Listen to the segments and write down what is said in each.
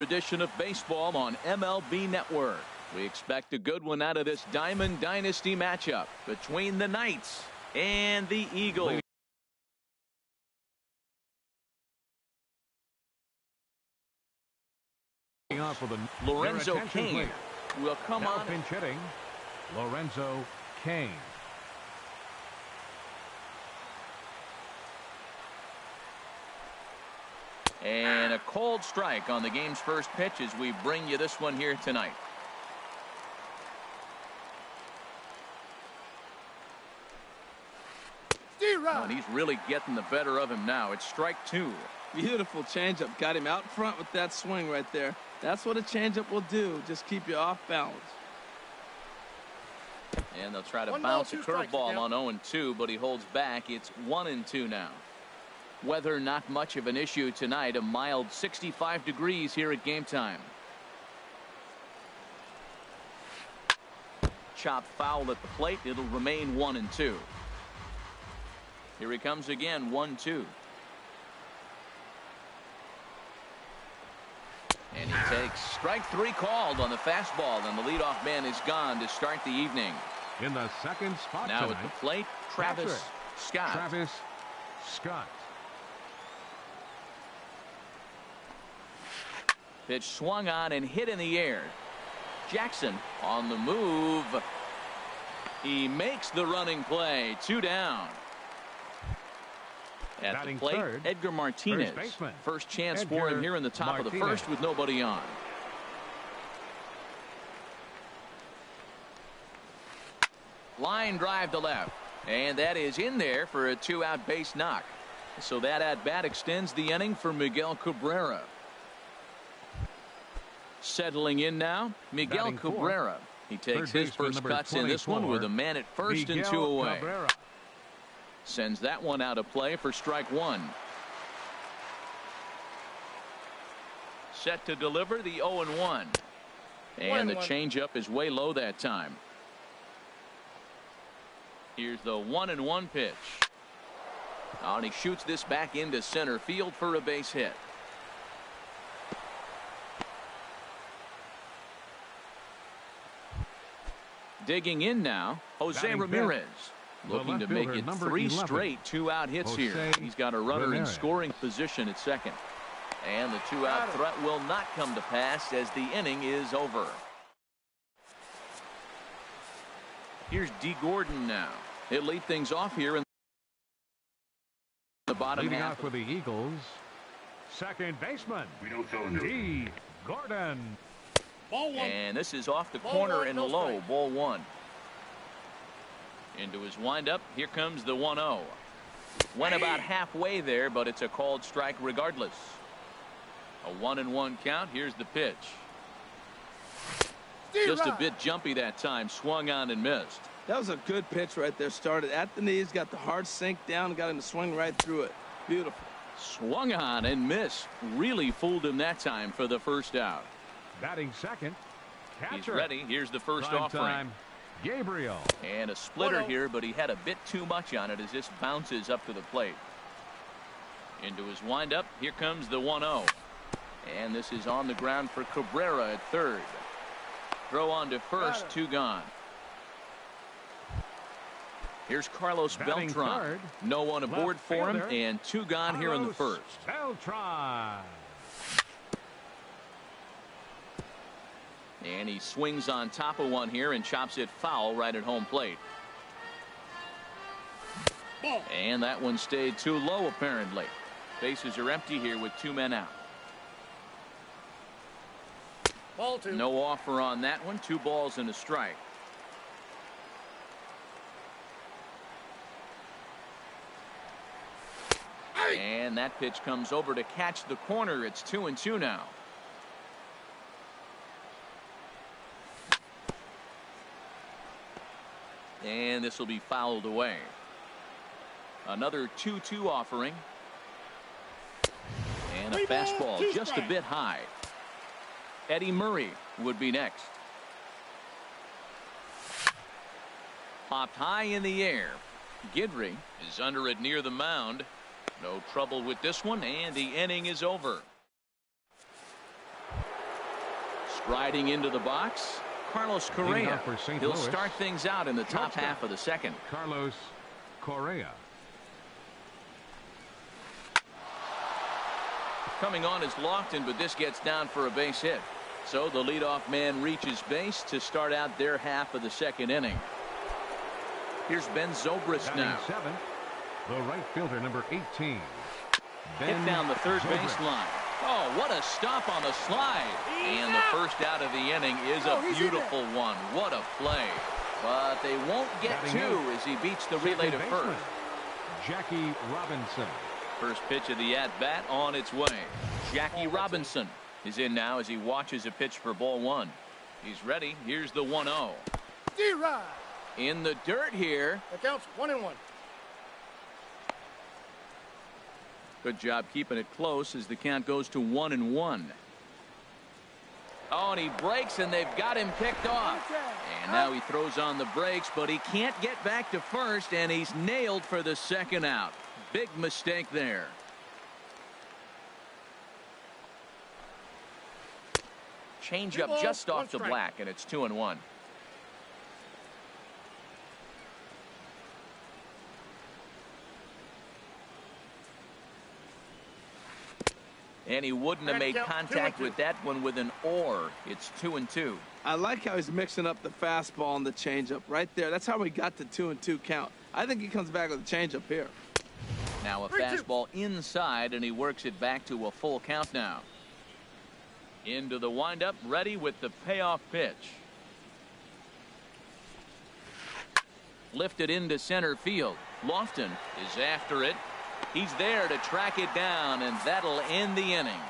Edition of baseball on MLB Network. We expect a good one out of this Diamond Dynasty matchup between the Knights and the Eagles. Lorenzo Cain will come on. Pinch hitting, Lorenzo Cain. And a cold strike on the game's first pitch as we bring you this one here tonight. And he's really getting the better of him now. It's strike two. Beautiful changeup. Got him out front with that swing right there. That's what a changeup will do. Just keep you off balance. And they'll try to bounce a curveball on 0-2, but he holds back. It's 1-2 now. Weather not much of an issue tonight. A mild 65 degrees here at game time. Chop foul at the plate. It'll remain 1-2. Here he comes again. 1-2. And he takes strike three called on the fastball, and the leadoff man is gone to start the evening. In the second spot now tonight, at the plate, Travis Scott. Travis Scott. Pitch swung on and hit in the air. Jackson on the move. He makes the running play. 2 down. At Batting the plate, third, Edgar Martinez. First chance for him here in the top of the first with nobody on. Line drive to left. And that is in there for a 2-out base knock. So that at bat extends the inning for Miguel Cabrera. Settling in now, Miguel Cabrera. He takes his first cuts in this one with a man at first and 2 away. Cabrera. Sends that one out of play for strike one. Set to deliver the 0-1. And the changeup is way low that time. Here's the 1-1 pitch. And he shoots this back into center field for a base hit. Digging in now, Jose Ramirez. Looking to make it 3 straight 2-out hits here. He's got a runner in scoring position at second. And the 2-out threat will not come to pass as the inning is over. Here's D. Gordon now. He'll lead things off here in the bottom Leading half. off for the Eagles, second baseman D. Gordon. And this is off the corner and low. Ball one. Into his windup. Here comes the 1-0. Went about halfway there, but it's a called strike regardless. A 1-1 count. Here's the pitch. Just a bit jumpy that time. Swung on and missed. That was a good pitch right there. Started at the knees, got the hard sink down, got him to swing right through it. Beautiful. Swung on and missed. Really fooled him that time for the first out. Batting second, catcher. He's ready. Here's the first Prime offering. time, Gabriel. And a splitter here, but he had a bit too much on it as this bounces up to the plate. Into his windup. Here comes the 1-0. And this is on the ground for Cabrera at third. Throw on to first. 2 gone. Here's Carlos Batting Beltran. third, No one aboard left for him, fielder, and 2 gone here in the Carlos first. Beltran. And he swings on top of one here and chops it foul right at home plate. And that one stayed too low apparently. Bases are empty here with 2 men out. Ball 2. No offer on that one. 2 balls and a strike. And that pitch comes over to catch the corner. It's 2-2 now. And this will be fouled away. Another 2-2 offering. And a fastball just a bit high. Eddie Murray would be next. Popped high in the air. Guidry is under it near the mound. No trouble with this one, and the inning is over. Riding into the box, Carlos Correa. He'll Louis. start things out in the top half of the second. Carlos Correa. Coming on is Lofton, but this gets down for a base hit. So the leadoff man reaches base to start out their half of the second inning. Here's Ben Zobrist now. Seven, the right fielder, number 18. Hit down the third baseline. Oh, what a stop on the slide. And the first out of the inning is a beautiful one. What a play. But they won't get two as he beats the relay to first. Jackie Robinson. First pitch of the at-bat on its way. Jackie Robinson is in now as he watches a pitch for ball one. He's ready. Here's the 1-0. D-Rod. In the dirt here. That counts 1-1. Good job keeping it close as the count goes to 1-1. Oh, and he breaks, and they've got him picked off. And now he throws on the brakes, but he can't get back to first, and he's nailed for the second out. Big mistake there. Changeup just off the black, and it's 2-1. And he wouldn't have made contact with that one with an or. It's 2-2. I like how he's mixing up the fastball and the changeup right there. That's how we got the 2-2 count. I think he comes back with a changeup here. Now a fastball inside, and he works it back to a full count now. Into the windup, ready with the payoff pitch. Lifted into center field. Lofton is after it. He's there to track it down, and that'll end the inning.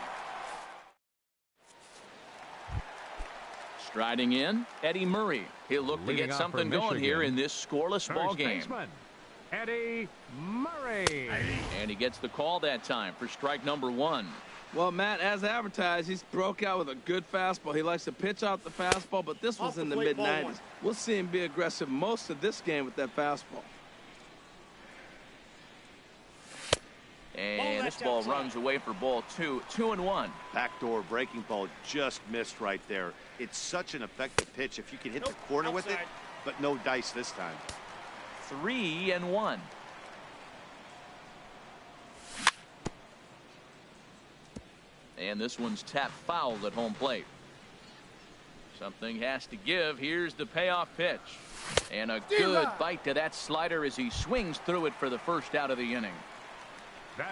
Striding in, Eddie Murray. He'll look to get something going here in this scoreless ball game. Eddie Murray. And he gets the call that time for strike number one. Well, Matt, as advertised, he's broke out with a good fastball. He likes to pitch out the fastball, but this was in the mid-90s. We'll see him be aggressive most of this game with that fastball. And this ball runs away for ball two. 2-1. Backdoor breaking ball just missed right there. It's such an effective pitch if you can hit the corner with it, but no dice this time. 3-1. And this one's tapped foul at home plate. Something has to give. Here's the payoff pitch. And a good bite to that slider as he swings through it for the first out of the inning.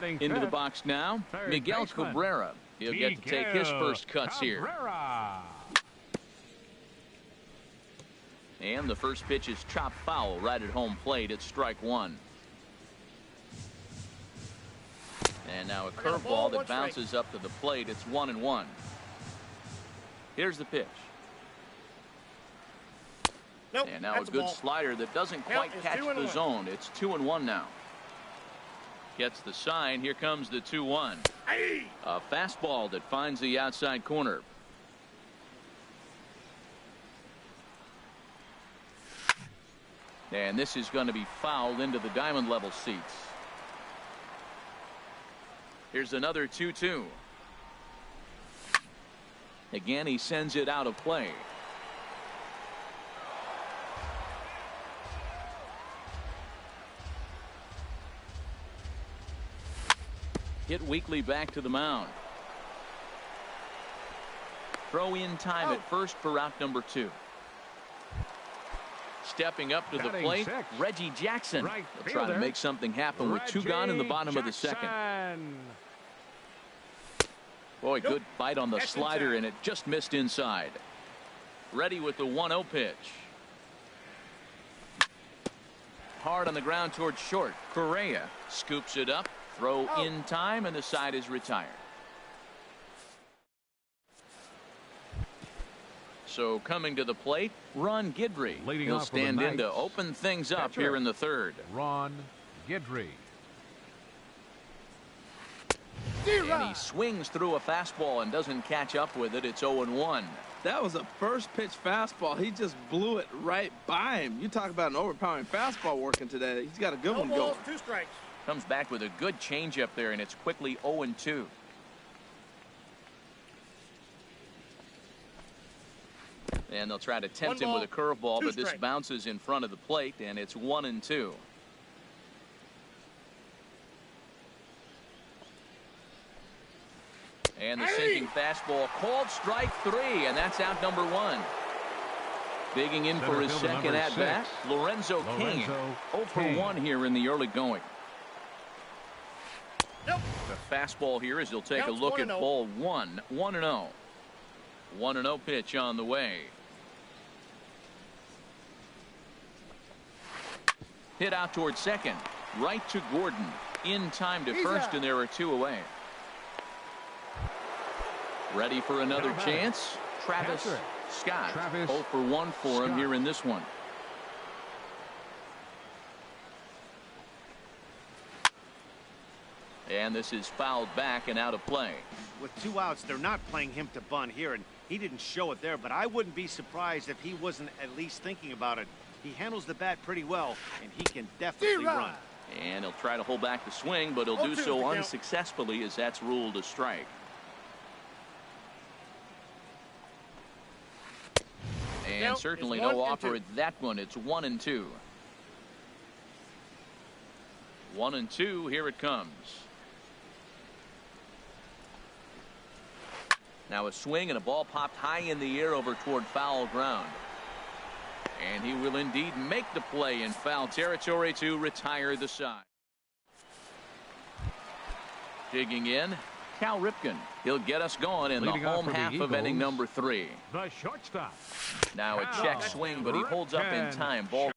Into the box now, Miguel Cabrera. He'll get to take his first cuts here. And the first pitch is chopped foul right at home plate. It's strike one. And now a curveball that bounces up to the plate. It's 1-1. Here's the pitch. And now a good slider that doesn't quite catch the zone. It's 2-1 now. Gets the sign. Here comes the 2-1. A fastball that finds the outside corner. And this is going to be fouled into the diamond level seats. Here's another 2-2. Again, he sends it out of play. Hit weakly back to the mound. Throw in time at first for out number 2. Stepping up to the plate, Reggie Jackson. They'll try to make something happen with 2 gone in the bottom of the second. Boy, good bite on the slider, and it just missed inside. Ready with the 1-0 pitch. Hard on the ground towards short. Correa scoops it up. Throw in time, and the side is retired. So coming to the plate, Ron Guidry. He'll stand in to open things up here in the third. Ron Guidry. And he swings through a fastball and doesn't catch up with it. It's 0-1. That was a first pitch fastball. He just blew it right by him. You talk about an overpowering fastball working today. He's got a good one going. 2 strikes. Comes back with a good changeup there, and it's quickly 0-2. And they'll try to tempt him with a curveball, but this bounces in front of the plate, and it's 1-2. And the sinking fastball called strike 3, and that's out number 1. Digging in for his second at bat, Lorenzo Cain. 0 for 1 here in the early going. The fastball here as he'll take a look at ball 1. 1-0. 1-0 pitch on the way. Hit out towards second. Right to Gordon. In time to first, and there are 2 away. Ready for another chance. Travis Scott. 0 for 1 for him here in this one. And this is fouled back and out of play. With 2 outs, they're not playing him to bunt here, and he didn't show it there, but I wouldn't be surprised if he wasn't at least thinking about it. He handles the bat pretty well, and he can definitely run. And he'll try to hold back the swing, but he'll do so unsuccessfully as that's ruled a strike. And certainly no offer at that one. It's 1-2. 1-2. Here it comes. Now a swing and a ball popped high in the air over toward foul ground. And he will indeed make the play in foul territory to retire the side. Digging in, Cal Ripken. He'll get us going in the home half of inning number 3. The shortstop. Now a check swing, but he holds up in time. Ball.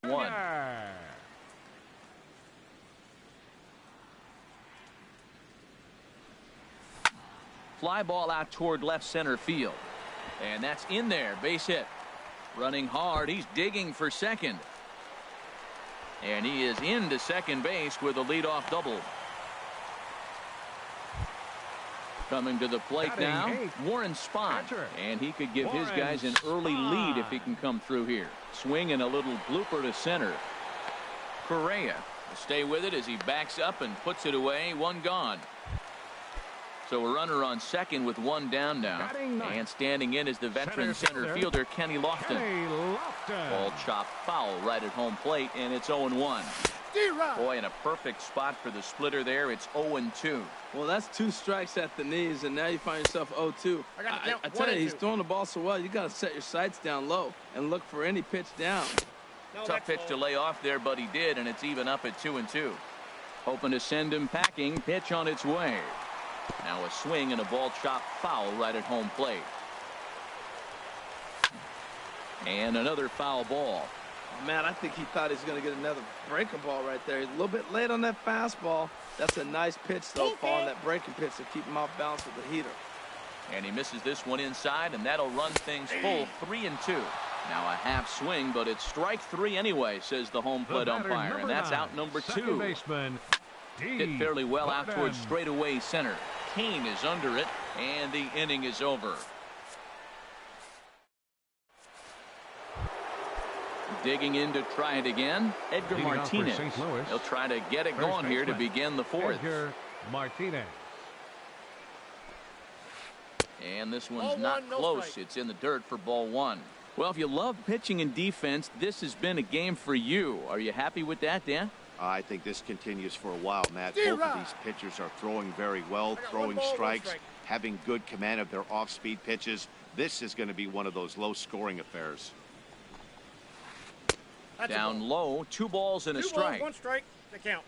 One. Fly ball out toward left center field. And that's in there. Base hit. Running hard. He's digging for second. And he is into second base with a leadoff double. Coming to the plate now, Warren Spahn. And he could give his guys an early lead if he can come through here. Swing and a little blooper to center. Correa will stay with it as he backs up and puts it away. 1 gone. So a runner on second with 1 down now. And standing in is the veteran center fielder, Kenny Lofton. Ball chopped foul right at home plate, and it's 0-1. Boy, in a perfect spot for the splitter there. It's 0-2. Well, that's 2 strikes at the knees, and now you find yourself 0-2. I tell you, he's throwing the ball so well, you got to set your sights down low and look for any pitch down. Tough pitch to lay off there, but he did, and it's even up at 2-2. Hoping to send him packing. Pitch on its way. Now a swing and a ball chopped foul right at home plate. And another foul ball. Oh, man, I think he thought he was going to get another breaking ball right there. He's a little bit late on that fastball. That's a nice pitch, though, following that breaking pitch to keep him off balance with the heater. And he misses this one inside, and that'll run things full. 3-2. Now a half swing, but it's strike 3 anyway, says the home plate umpire, and that's out number 2. Baseman, Hit fairly well out towards straightaway center. Cain is under it, and the inning is over. Digging in to try it again, Edgar Martinez. He'll try to get it going here to begin the 4th. Edgar Martinez. And this one's not close. It's in the dirt for ball 1. Well, if you love pitching and defense, this has been a game for you. Are you happy with that, Dan? I think this continues for a while, Matt. Both of these pitchers are throwing very well, throwing strikes, having good command of their off-speed pitches. This is going to be one of those low-scoring affairs. Down low, 2 balls and a strike. 1 strike, the count.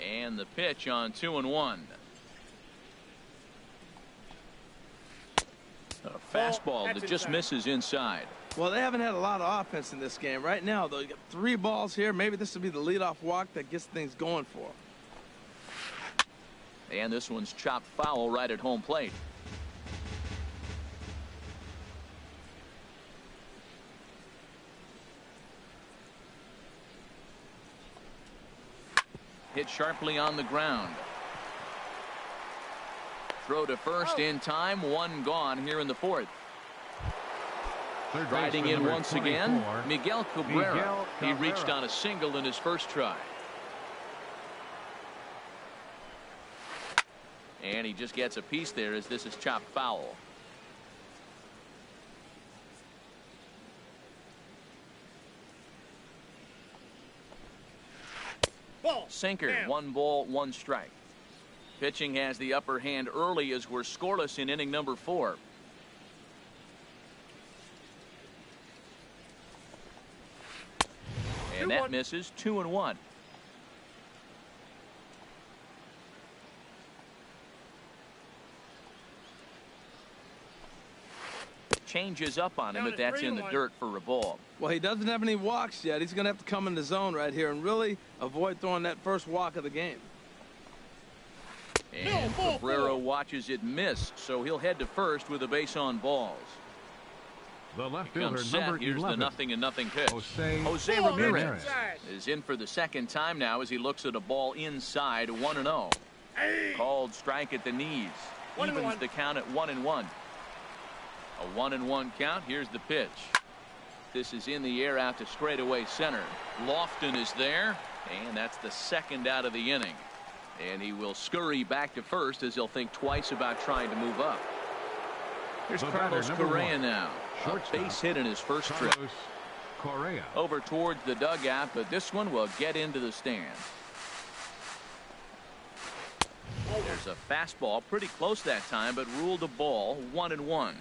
And the pitch on 2-1. A fastball that just misses inside. Well, they haven't had a lot of offense in this game. Right now, though, you got 3 balls here. Maybe this will be the leadoff walk that gets things going for them. And this one's chopped foul right at home plate. Hit sharply on the ground. Throw to first in time. One gone here in the fourth. Riding in once again, Miguel Cabrera. He reached on a single in his first try. And he just gets a piece there as this is chopped foul. Sinker, 1 ball, 1 strike. Pitching has the upper hand early as we're scoreless in inning number 4. And that misses. 2-1. Changes up on him, but that's in the dirt for a ball. Well, he doesn't have any walks yet. He's going to have to come in the zone right here and really avoid throwing that first walk of the game. And Cabrera watches it miss, so he'll head to first with a base on balls. The left fielder, number 11. Here's the 0-0 pitch. Jose Ramirez is in for the second time now as he looks at a ball inside. 1-0. Called strike at the knees. Evens the count at 1-1. A 1-1 count. Here's the pitch. This is in the air out to straightaway center. Lofton is there, and that's the second out of the inning. And he will scurry back to first as he'll think twice about trying to move up. Here's Carlos Correa now. A base hit in his first trip. Over towards the dugout, but this one will get into the stands. There's a fastball pretty close that time, but ruled a ball. 1-1.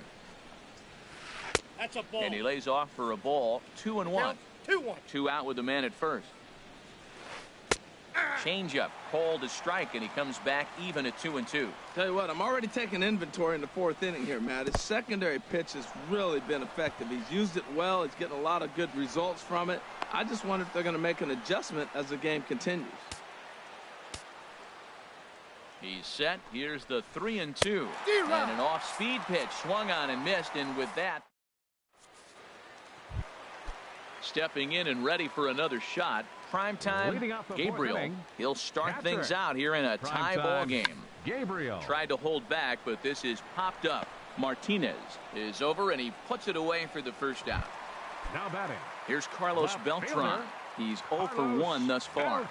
That's a ball. And he lays off for a ball. 2-1. 2-1. 2 out with the man at first. Changeup called to strike, and he comes back even at 2-2. Tell you what, I'm already taking inventory in the 4th inning here, Matt. His secondary pitch has really been effective. He's used it well. He's getting a lot of good results from it. I just wonder if they're going to make an adjustment as the game continues. He's set. Here's the 3-2. And an off-speed pitch swung on and missed, and with that, stepping in and ready for another shot. Primetime Gabriel. He'll start things out here in a tie ball game. Gabriel tried to hold back, but this is popped up. Martinez is over, and he puts it away for the first out. Now batting. Here's Carlos Beltran. He's 0 for 1 thus far.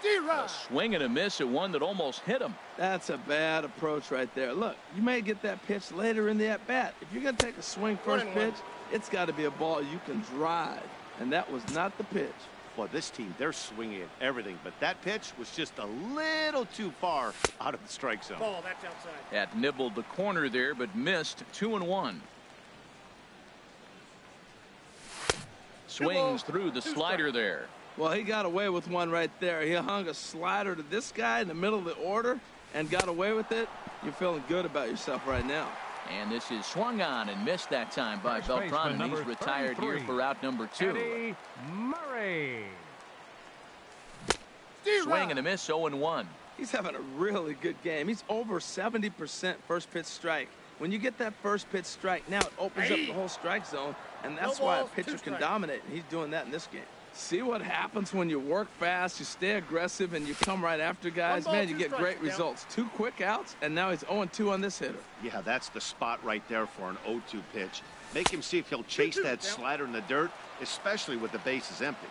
A swing and a miss at one that almost hit him. That's a bad approach right there. Look, you may get that pitch later in the at-bat. If you're going to take a swing first pitch, it's got to be a ball you can drive. And that was not the pitch. Well, this team, they're swinging at everything, but that pitch was just a little too far out of the strike zone. Ball, that's outside. That nibbled the corner there, but missed. 2-1. Swings through the slider there. Well, he got away with one right there. He hung a slider to this guy in the middle of the order and got away with it. You're feeling good about yourself right now. And this is swung on and missed that time by Beltran, and he's retired here for out number 2. Eddie Murray. Swing and a miss, 0-1. He's having a really good game. He's over 70% first pitch strike. When you get that first pitch strike, now it opens up the whole strike zone, and that's why a pitcher can dominate, and he's doing that in this game. See what happens when you work fast, you stay aggressive, and you come right after guys. Man, you get great results. 2 quick outs, and now he's 0-2 on this hitter. Yeah, that's the spot right there for an 0-2 pitch. Make him see if he'll chase that slider in the dirt, especially with the bases empty.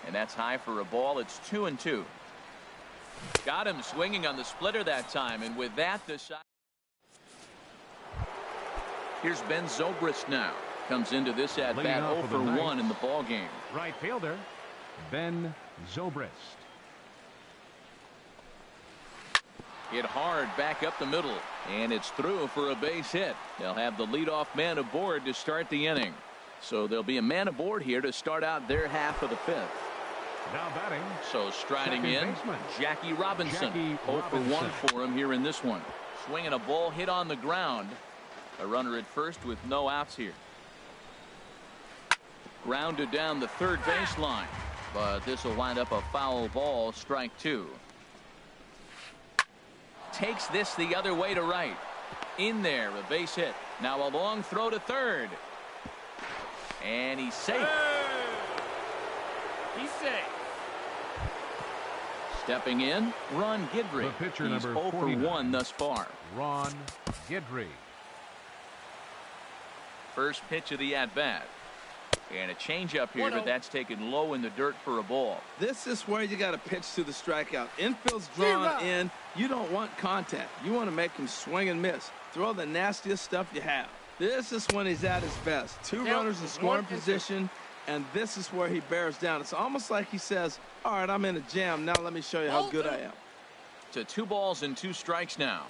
And that's high for a ball. It's 2-2. Got him swinging on the splitter that time, and with that, the side. Here's Ben Zobrist now. Comes into this at bat 0 for 1 in the ball game. Right fielder Ben Zobrist. Hit hard back up the middle, and it's through for a base hit. They'll have the leadoff man aboard to start the inning. So there'll be a man aboard here to start out their half of the 5th. Now batting. So striding in, Jackie Robinson. 0 for 1 for him here in this one. Swinging a ball hit on the ground. A runner at first with no outs here. Grounded down the third baseline, but this will wind up a foul ball. Strike 2. Takes this the other way to right. In there, a base hit. Now a long throw to third. And he's safe. He's safe. Stepping in, Ron Guidry. The pitcher, He's number 0 for 49. 1 thus far. Ron Guidry. First pitch of the at-bat. And a changeup here, but that's taken low in the dirt for a ball. This is where you got to pitch to the strikeout. Infield's drawn in. You don't want contact. You want to make him swing and miss. Throw the nastiest stuff you have. This is when he's at his best. Two runners in scoring position, and this is where he bears down. It's almost like he says, all right, I'm in a jam. Now let me show you how good I am. To 2 balls and 2 strikes now.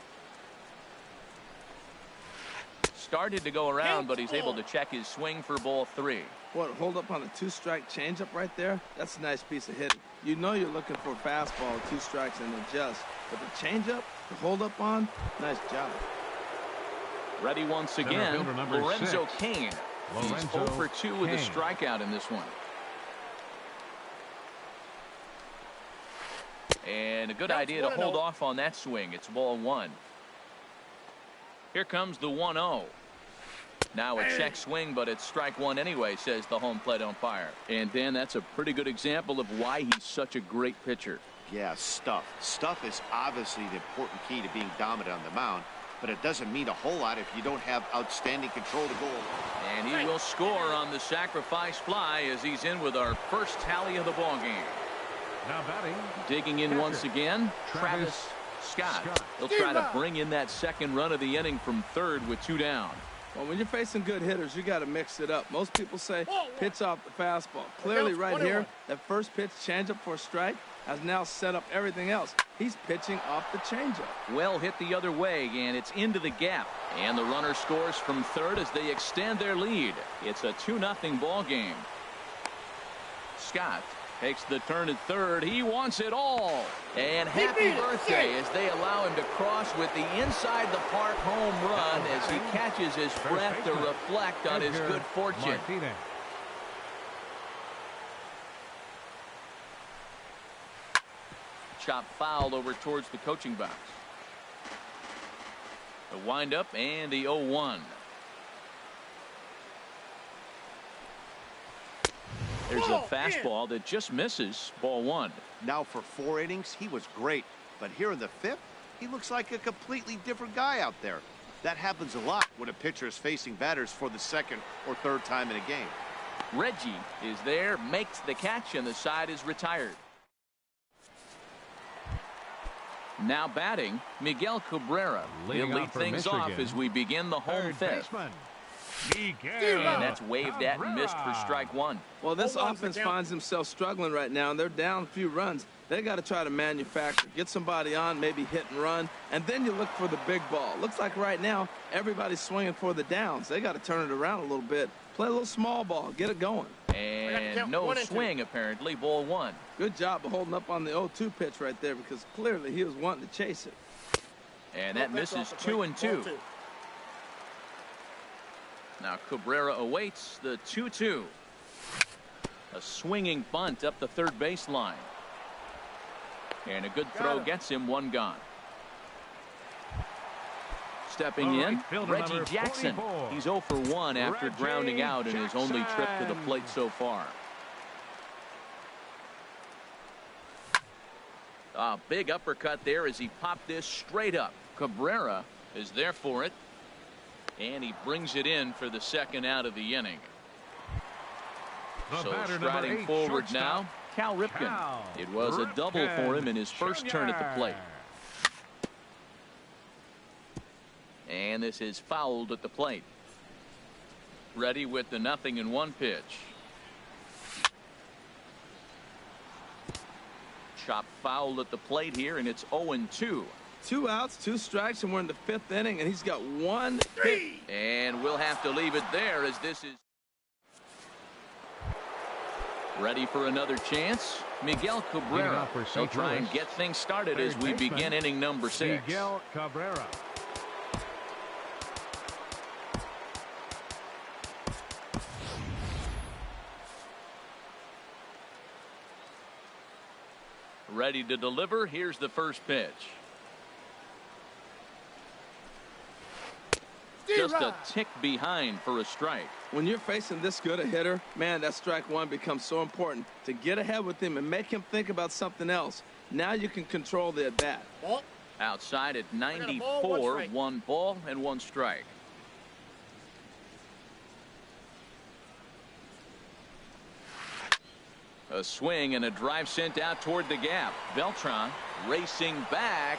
Started to go around, but he's able to check his swing for ball 3. What, hold up on a 2-strike changeup right there? That's a nice piece of hitting. You know you're looking for a fastball, 2 strikes, and adjust. But the changeup, the hold up on, nice job. Ready once again, Lorenzo Cain. He's 0 for 2 with a strikeout in this one. And a good idea to hold off on that swing. It's ball 1. Here comes the 1-0. Now a check swing, but it's strike 1 anyway, says the home plate umpire. And Dan, that's a pretty good example of why he's such a great pitcher. Yeah, stuff. Stuff is obviously the important key to being dominant on the mound, but it doesn't mean a whole lot if you don't have outstanding control to goal. And he will score on the sacrifice fly as he's in with our first tally of the ball game. Now batting. Digging in once again, Travis Scott. He'll try to bring in that second run of the inning from third with 2 down. Well, when you're facing good hitters, you got to mix it up. Most people say pitch off the fastball. Clearly right here, that first pitch changeup for a strike has now set up everything else. He's pitching off the changeup. Well hit the other way, and it's into the gap. And the runner scores from third as they extend their lead. It's a 2-0 ball game. Scott takes the turn at third. He wants it all. And happy birthday as they allow him to cross with the inside the park home run as he catches his breath to reflect on his good fortune. Chop foul over towards the coaching box. The windup and the 0-1. There's a fastball that just misses, ball 1. Now for 4 innings, he was great. But here in the 5th, he looks like a completely different guy out there. That happens a lot when a pitcher is facing batters for the 2nd or 3rd time in a game. Reggie is there, makes the catch, and the side is retired. Now batting, Miguel Cabrera. He'll lead things off as we begin the home 5th. And that's waved at and missed for strike 1. Well, this offense finds himself struggling right now, and they're down a few runs. They got to try to manufacture, get somebody on, maybe hit and run, and then you look for the big ball. Looks like right now everybody's swinging for the downs. They got to turn it around a little bit, play a little small ball, get it going. And no swing, apparently, ball 1. Good job of holding up on the 0-2 pitch right there because clearly he was wanting to chase it. And that misses 2-2. Now Cabrera awaits the 2-2. A swinging bunt up the third baseline. And a good throw gets him 1 gone. Stepping in, Reggie Jackson. He's 0 for 1 after grounding out in his only trip to the plate so far. A big uppercut there as he popped this straight up. Cabrera is there for it. And he brings it in for the 2nd out of the inning. So striding forward now, Cal Ripken. It was a double for him in his first turn at the plate. And this is fouled at the plate. Ready with the 0-1 pitch. Chop fouled at the plate here, and it's 0-2. 2 outs, 2 strikes, and we're in the 5th inning, and he's got 1 hit. And we'll have to leave it there as this is ready for another chance. Miguel Cabrera. He'll try and get things started as we begin inning number 6. Miguel Cabrera. Ready to deliver. Here's the first pitch. just a tick behind for a strike. When you're facing this good a hitter, man, that strike one becomes so important to get ahead with him and make him think about something else. Now you can control the at-bat. Outside at 94, 1 ball and 1 strike. A swing and a drive sent out toward the gap. Beltran racing back.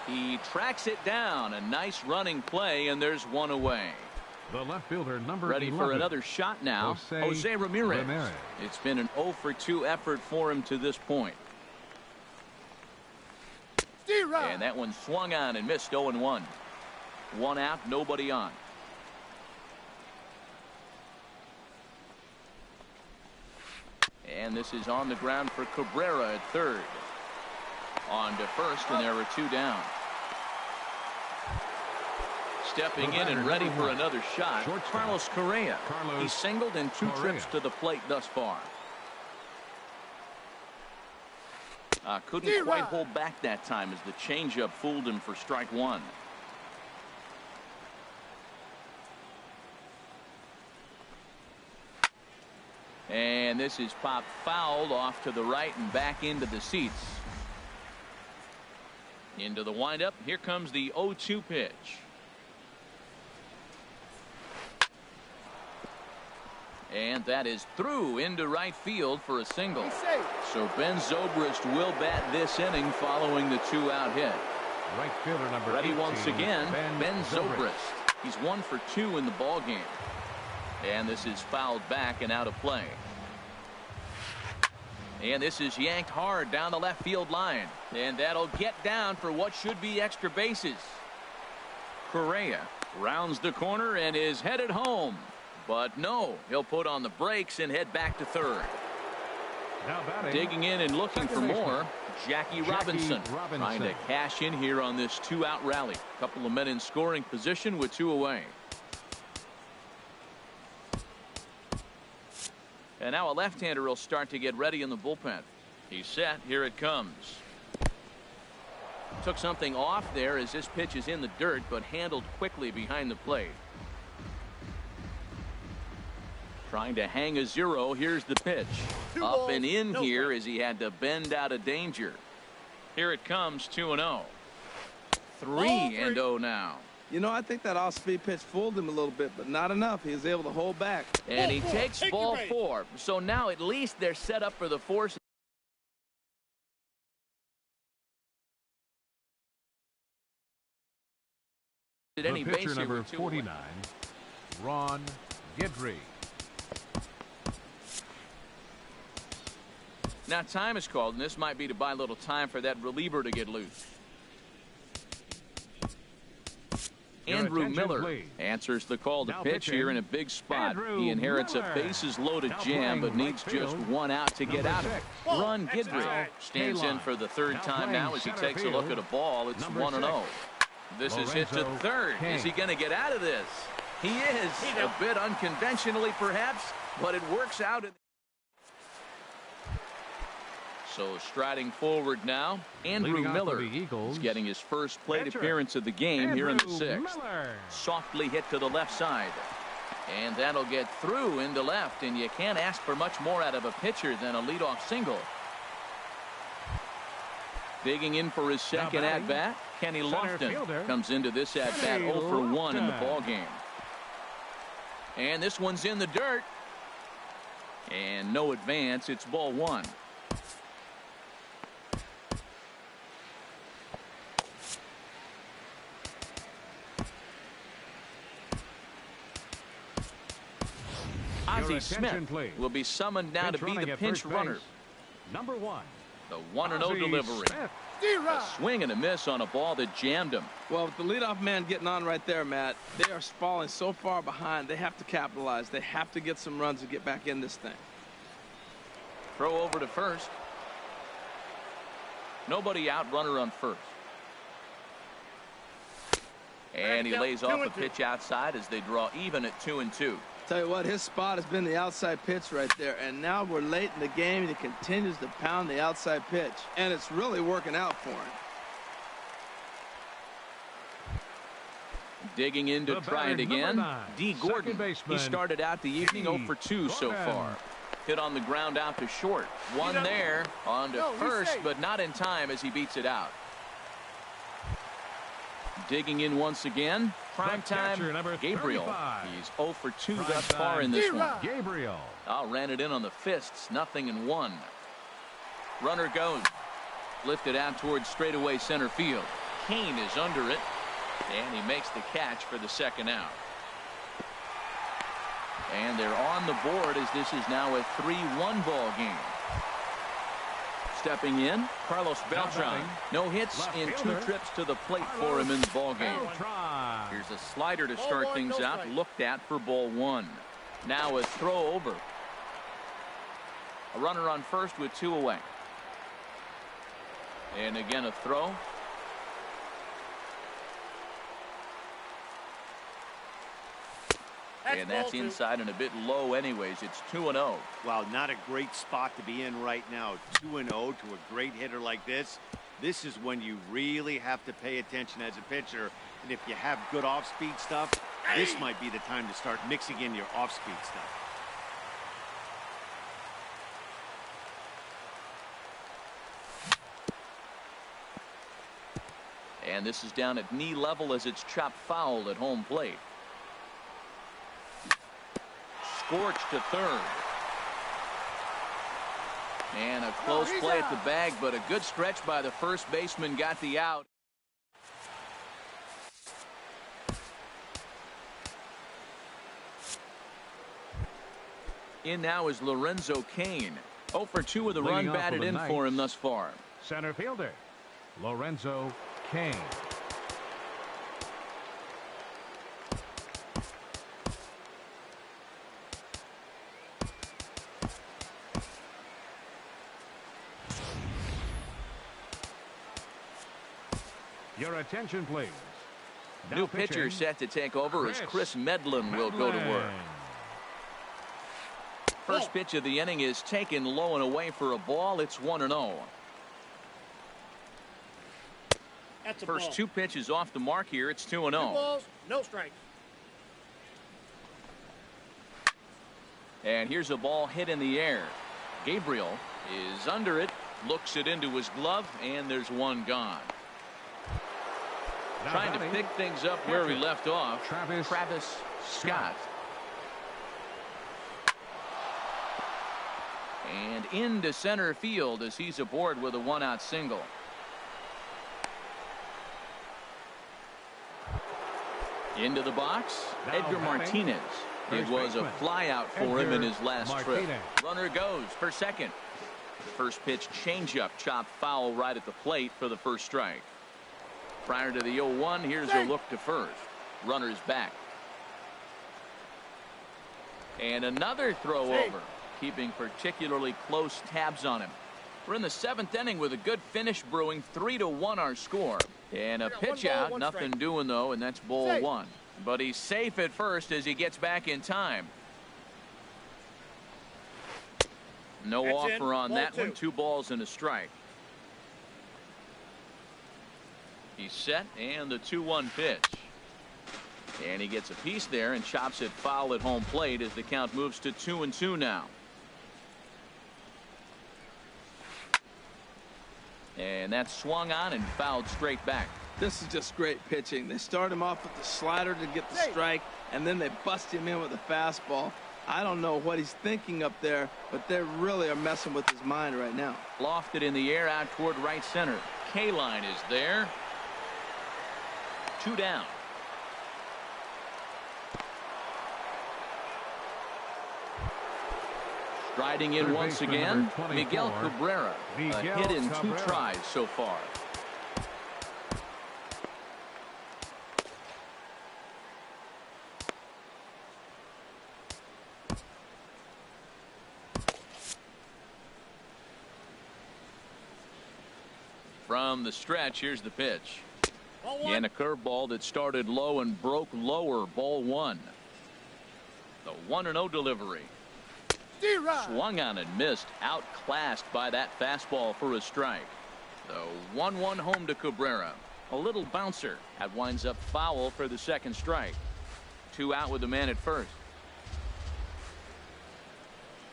He tracks it down. A nice running play, and there's 1 away. The left fielder, number Ready 11. for another shot now. Jose Ramirez. It's been an 0 for 2 effort for him to this point. And that one swung on and missed. 0-1. 1 out, nobody on. And this is on the ground for Cabrera at third. On to first, and there are 2 down. Stepping in and ready for another shot, Carlos Correa. He singled in 2 trips to the plate thus far. Couldn't quite hold back that time as the changeup fooled him for strike 1. And this is popped fouled off to the right and back into the seats. Into the windup. Here comes the 0-2 pitch. And that is through into right field for a single. So Ben Zobrist will bat this inning following the 2-out hit. Right fielder number Ready 18, once again, Ben Zobrist. Zobrist. He's 1 for 2 in the ball game. And this is fouled back and out of play. And this is yanked hard down the left field line. And that'll get down for what should be extra bases. Correa rounds the corner and is headed home. But no, he'll put on the brakes and head back to third. Now batting, digging in and looking for more, Jackie Robinson. Trying to cash in here on this 2-out rally. Couple of men in scoring position with 2 away. And now a left-hander will start to get ready in the bullpen. He's set. Here it comes. Took something off there as this pitch is in the dirt, but handled quickly behind the plate. Trying to hang a 0. Here's the pitch. Up and in here as he had to bend out of danger. Here it comes, 2-0. 3-0 now. You know, I think that off-speed pitch fooled him a little bit, but not enough. He was able to hold back. And he takes ball 4. So now at least they're set up for the force. The pitcher number 49, Ron Guidry. Now time is called, and this might be to buy a little time for that reliever to get loose. Andrew Miller answers the call to pitch here in a big spot. He inherits a bases-loaded jam, but needs just 1 out to get out of it. Ron Guidry stands in for the 3rd time now as he takes a look at a ball. It's 1-0. This is hit to third. Is he going to get out of this? He is. A bit unconventionally, perhaps, but it works out. So striding forward now, Andrew Miller is getting his first plate appearance of the game here in the 6th. Softly hit to the left side. And that'll get through into left, and you can't ask for much more out of a pitcher than a leadoff single. Digging in for his second at-bat, Kenny Lofton comes into this at-bat 0 for 1 in the ballgame. And this one's in the dirt. And no advance. It's ball 1. Ozzie Smith will be summoned now to be the pinch runner. Number 1. The 1-0 delivery. A swing and a miss on a ball that jammed him. Well, with the leadoff man getting on right there, Matt, they are falling so far behind. They have to capitalize. They have to get some runs to get back in this thing. Throw over to first. Nobody out, runner on first. And he lays off a pitch outside as they draw even at 2-2. Tell you what, his spot has been the outside pitch right there, and now we're late in the game and he continues to pound the outside pitch, and it's really working out for him. Digging in to The try it batter, again. number 9, D. second Gordon. baseman, He started out the evening 0 for 2 so Gordon. far. Hit on the ground out to short. One there on to first, but not in time as he beats it out. Digging in once again. Prime time, Gabriel. 35. He's 0 for 2 Prime thus far in this one. Gabriel. Ran it in on the fists. 0-1. Runner goes. Lifted out towards straightaway center field. Kane is under it. And he makes the catch for the second out. And they're on the board as this is now a 3-1 ball game. Stepping in, Carlos Beltran. No hits Left in 2 fielder, trips to the plate for him in the ball game. Beltran. Here's a slider to start things out. Looked at for ball 1. Now a throw over. A runner on first with 2 away. And again a throw. And that's inside and a bit low anyways. It's 2-0. Wow, not a great spot to be in right now. 2-0 to a great hitter like this. This is when you really have to pay attention as a pitcher. And if you have good off-speed stuff, this might be the time to start mixing in your off-speed stuff. And this is down at knee level as it's chopped foul at home plate. Scorched to third. And a close play at the bag, but a good stretch by the first baseman got the out. In now is Lorenzo Cain. 0 for 2 with a run batted in for him thus far. Center fielder, Lorenzo Cain. Your attention, please. Now New pitcher pitching, set to take over as Chris Medlin will go to work. First pitch of the inning is taken low and away for a ball. It's 1-0. First 2 pitches off the mark here. It's 2-0. 2 balls, no strikes. And here's a ball hit in the air. Gabriel is under it, looks it into his glove, and there's one gone. Now Trying to batting, pick things up where we left off. Travis Scott. And into center field as he's aboard with a 1-out single. Into the box, Now Edgar batting, Martinez. It first was a baseman, fly out for him in his Edgar last Martinez. trip. Runner goes for second. First pitch changeup chopped foul right at the plate for the first strike. Prior to the 0-1, here's a look to first. Runner's back. And another throw over, keeping particularly close tabs on him. We're in the 7th inning with a good finish brewing. 3-1 our score. And a pitch out, nothing doing though, and that's ball 1. But he's safe at first as he gets back in time. No offer on that one. 2 balls and a strike. He's set, and the 2-1 pitch. And he gets a piece there and chops it foul at home plate as the count moves to 2-2 now. And that's swung on and fouled straight back. This is just great pitching. They start him off with the slider to get the strike, and then they bust him in with a fastball. I don't know what he's thinking up there, but they really are messing with his mind right now. Lofted in the air out toward right center. K-line is there. 2 down. Striding in Third once baseman, again, number 24, Miguel Cabrera. A Miguel hit in Cabrera. 2 tries so far. From the stretch, here's the pitch. And a curveball that started low and broke lower. Ball 1. The 1-0 delivery. Swung on and missed. Outclassed by that fastball for a strike. The 1-1 home to Cabrera. A little bouncer. That winds up foul for the second strike. 2 out with the man at first.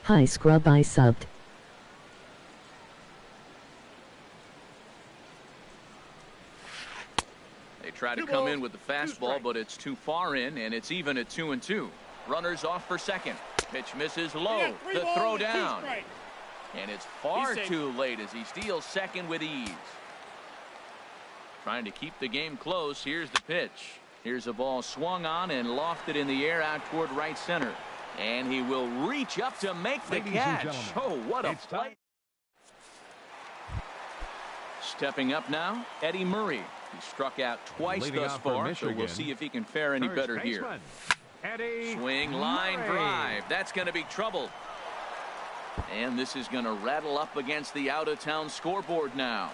Hi Scrub, I subbed. They try to come in with the fastball, but it's too far in, and it's even at 2-2. Runners off for second. Pitch misses low. The throw down. And it's far too late as he steals second with ease. Trying to keep the game close. Here's the pitch. Here's a ball swung on and lofted in the air out toward right center. And he will reach up to make the catch. Oh, what a play. Stepping up now, Eddie Murray. He struck out twice thus far, so we'll see if he can fare any better here. Swing, line drive. That's going to be trouble. And this is going to rattle up against the out-of-town scoreboard now.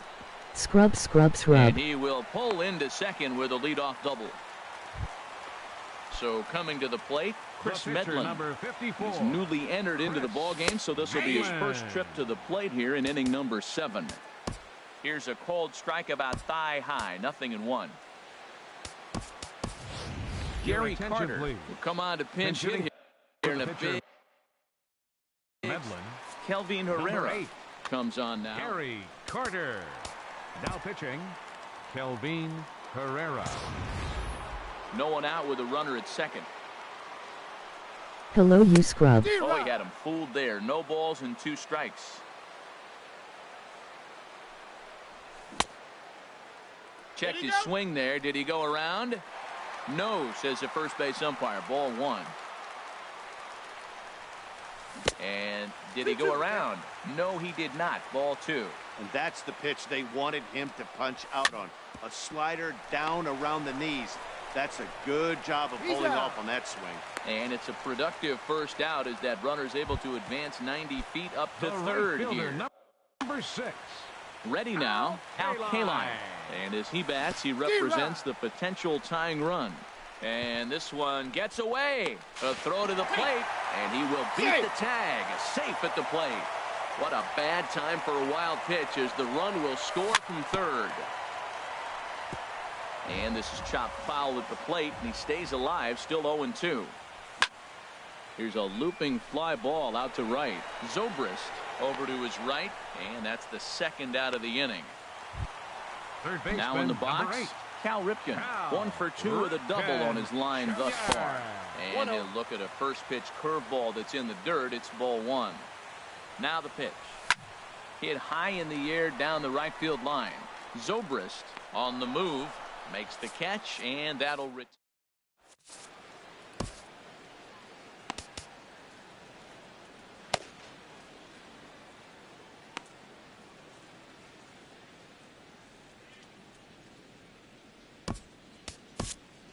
Scrub, scrub, scrub. And he will pull into second with a leadoff double. So coming to the plate, Chris Medlin. Number 54. He's newly entered into the ballgame, so this will be his first trip to the plate here in inning number 7. Here's a cold strike about thigh high, 0-1. Gary Carter will come on to pinch hit here in a big. Medlin. Kelvin Herrera comes on now. Gary Carter. Now pitching, Kelvin Herrera. No one out with a runner at second. Hello, you scrub. Oh, he had him fooled there. No balls and 2 strikes. Checked his swing there. Did he go around? No, says the first base umpire. Ball 1. And did he go around? No, he did not. Ball 2. And that's the pitch they wanted him to punch out on. A slider down around the knees. That's a good job of holding off on that swing. And it's a productive first out as that runner's able to advance 90 feet up to third here. Number 6. Ready now, Al Kaline. And as he bats, he represents the potential tying run. And this one gets away. A throw to the plate, and he will beat the tag. Safe at the plate. What a bad time for a wild pitch as the run will score from third. And this is chopped foul at the plate, and he stays alive, still 0-2. Here's a looping fly ball out to right. Zobrist over to his right, and that's the second out of the inning. Third baseman, now in the box, Cal Ripken. 1 for 2 with a double on his line thus far. And you look at a first pitch curveball that's in the dirt. It's ball 1. Now the pitch. Hit high in the air down the right field line. Zobrist on the move. Makes the catch, and that'll return.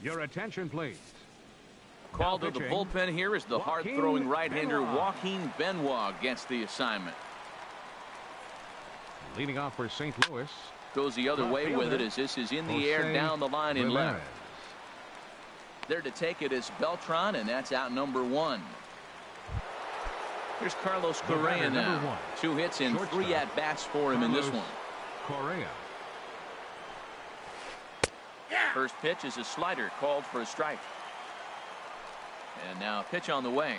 Your attention, please. Called to the bullpen here is the hard-throwing right-hander Joaquin Benoit gets the assignment. Leading off for St. Louis. Goes the other way with it as this is in the air down the line in left. There to take it is Beltran, and that's out number 1. Here's Carlos Correa now. 2 hits and 3 at-bats for him in this one. Correa. First pitch is a slider called for a strike. And now a pitch on the way.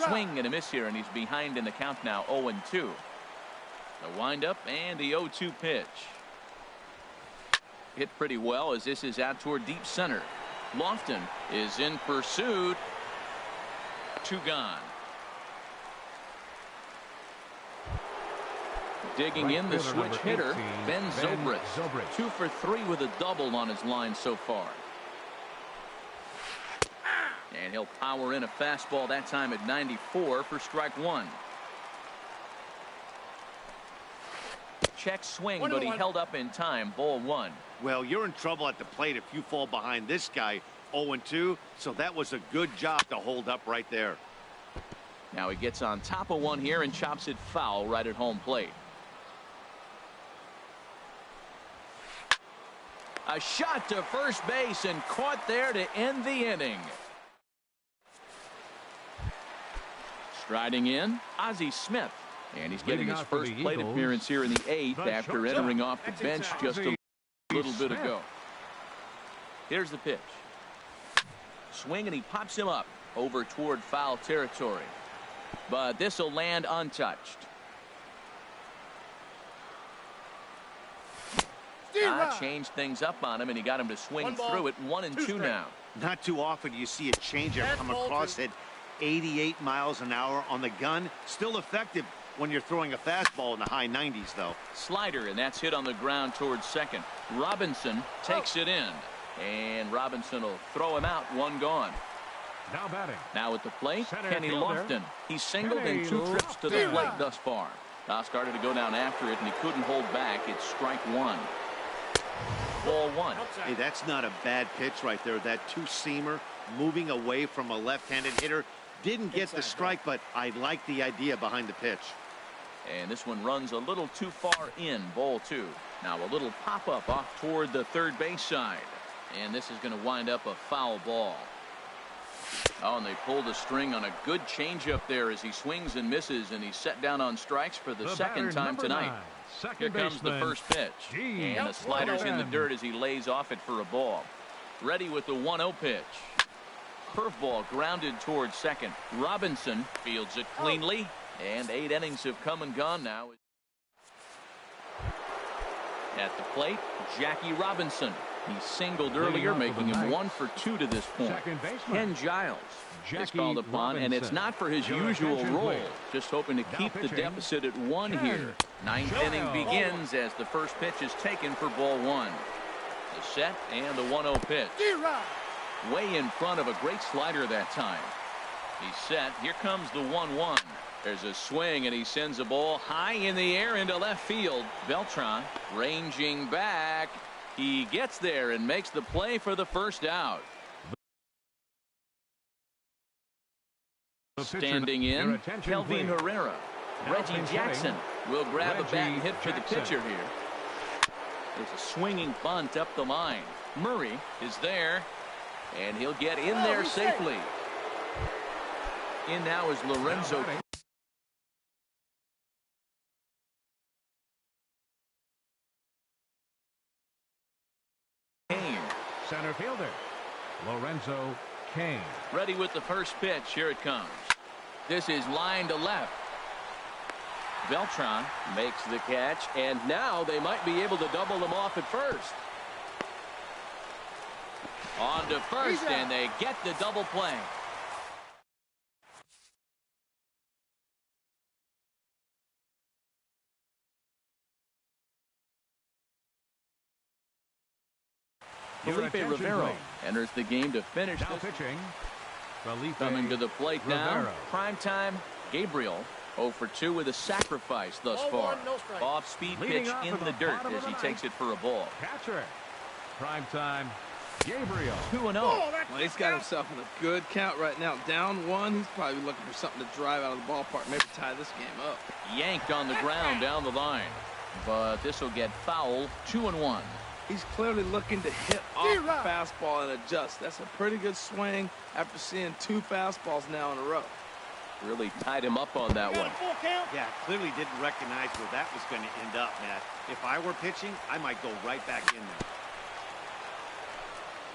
Swing and a miss here, and he's behind in the count now, 0-2. The windup and the 0-2 pitch. Hit pretty well as this is out toward deep center. Lofton is in pursuit. 2 gone. Digging in the switch hitter, Ben Zobrist. 2 for 3 with a double on his line so far. And he'll power in a fastball that time at 94 for strike 1. Check swing, but he held up in time. Ball 1. Well, you're in trouble at the plate if you fall behind this guy 0-2, so that was a good job to hold up right there. Now he gets on top of one here and chops it foul right at home plate. A shot to first base and caught there to end the inning. Striding in, Ozzie Smith. And he's getting Leading his off for first the plate Eagles, appearance here in the 8th the after shortstop, entering off the bench just a little bit Smith. ago. Here's the pitch. Swing, and he pops him up over toward foul territory. But this will land untouched. Changed things up on him, and he got him to swing through it. 1-2 now. Not too often you see a changeup come across at 88 miles an hour on the gun. Still effective when you're throwing a fastball in the high 90s, though. Slider, and that's hit on the ground towards second. Robinson takes it in, and Robinson will throw him out. One gone. Now batting. Now at the plate, Center Kenny fielder, Lofton. He's singled in Kenny 2 trips to the Lofton. plate thus far. Now started to go down after it, and he couldn't hold back. It's strike 1. Ball 1. Hey, that's not a bad pitch right there. That two-seamer moving away from a left-handed hitter. Didn't get the strike, but I like the idea behind the pitch. And this one runs a little too far in. Ball 2. Now a little pop-up off toward the third base side. And this is going to wind up a foul ball. Oh, and they pulled a string on a good changeup there as he swings and misses, and he's set down on strikes for the second batter, time tonight. 9, second Here comes the baseman, first pitch. Gene And the slider's in the Lofton. dirt as he lays off it for a ball. Ready with the 1-0 pitch. Curveball grounded towards second. Robinson fields it cleanly, and 8 innings have come and gone now. At the plate, Jackie Robinson. He singled earlier, making him 1 for 2 to this point. Second baseman, Ken Giles is Jackie called upon, and it's Robinson. not for his Your usual attention, role. please. Just hoping to Now keep the pitching, deficit at 1 Ken here. 9th inning Giles. begins as the first pitch is taken for ball 1. The set and the 1-0 pitch. Way in front of a great slider that time. He's set. Here comes the 1-1. There's a swing, and he sends a ball high in the air into left field. Beltran ranging back. He gets there and makes the play for the first out. The pitcher, Standing your in, attention, Kelvin please. Herrera. Now Reggie pinch Jackson will grab a bat and Reggie hit for the Jackson. pitcher here. There's a swinging bunt up the line. Murray is there, and he'll get in there safely. In now is Lorenzo. Now batting. Kane. Center fielder, Lorenzo Kane. Ready with the first pitch. Here it comes. This is line to left. Beltran makes the catch, and now they might be able to double them off at first. On to first, and they get the double play. Your Felipe attention, Rivero please. enters the game to finish Now this. pitching, Felipe Coming to the plate now. Rivero. Primetime Gabriel 0 for 2 with a sacrifice thus far. Off-speed Leading pitch off in at the the dirt bottom of as he the takes ninth. it for a ball. Catcher, primetime, Gabriel. 2-0. Well, he's got himself in a good count right now. Down 1. He's probably looking for something to drive out of the ballpark, maybe tie this game up. Yanked on the ground down the line. But this will get foul. 2-1. He's clearly looking to hit off the fastball and adjust. That's a pretty good swing after seeing 2 fastballs now in a row. Really tied him up on that one. Yeah, clearly didn't recognize where that was going to end up, Matt. If I were pitching, I might go right back in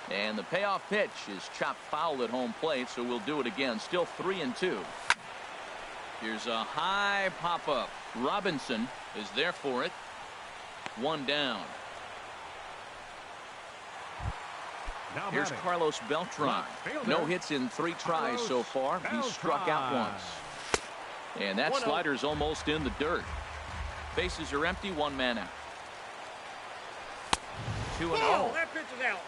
there. And the payoff pitch is chopped foul at home plate, so we'll do it again. Still 3-2. Here's a high pop-up. Robinson is there for it. 1 down. Now Here's batting. Carlos Beltran. Left fielder. No hits in 3 tries so far. He's struck out Beltran. once. And that slider's almost in the dirt. Bases are empty. 1 man out. 2-0. That pitch is out.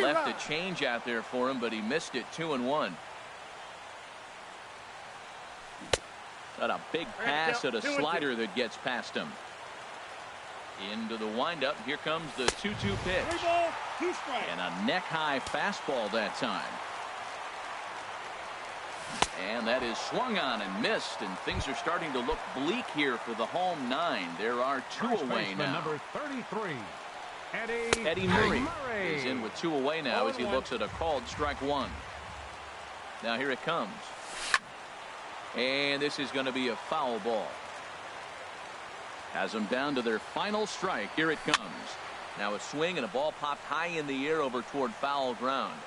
Left a change out there for him, but he missed it. 2-1. Got a big pass at a slider that gets past him. Into the windup. Here comes the 2-2 pitch. 3 balls, 2 strikes. And a neck-high fastball that time. And that is swung on and missed, and things are starting to look bleak here for the home 9. There are 2 First away baseman, now. number 33, Eddie Murray is in with 2 away now as he looks at a called strike 1. Now here it comes. And this is going to be a foul ball. Has them down to their final strike. Here it comes. Now a swing and a ball popped high in the air over toward foul ground.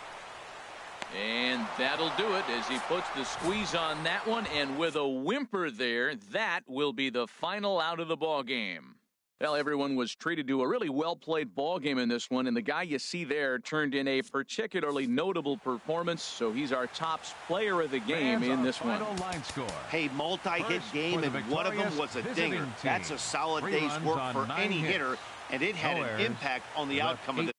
And that'll do it as he puts the squeeze on that one. And with a whimper there, that will be the final out of the ball game. Well, everyone was treated to a really well-played ball game in this one, and the guy you see there turned in a particularly notable performance, so he's our top player of the game in this one. Line score. Hey, multi-hit game, and one of them was a dinger. That's a solid day's work for any hitter, and it had an impact on the outcome of the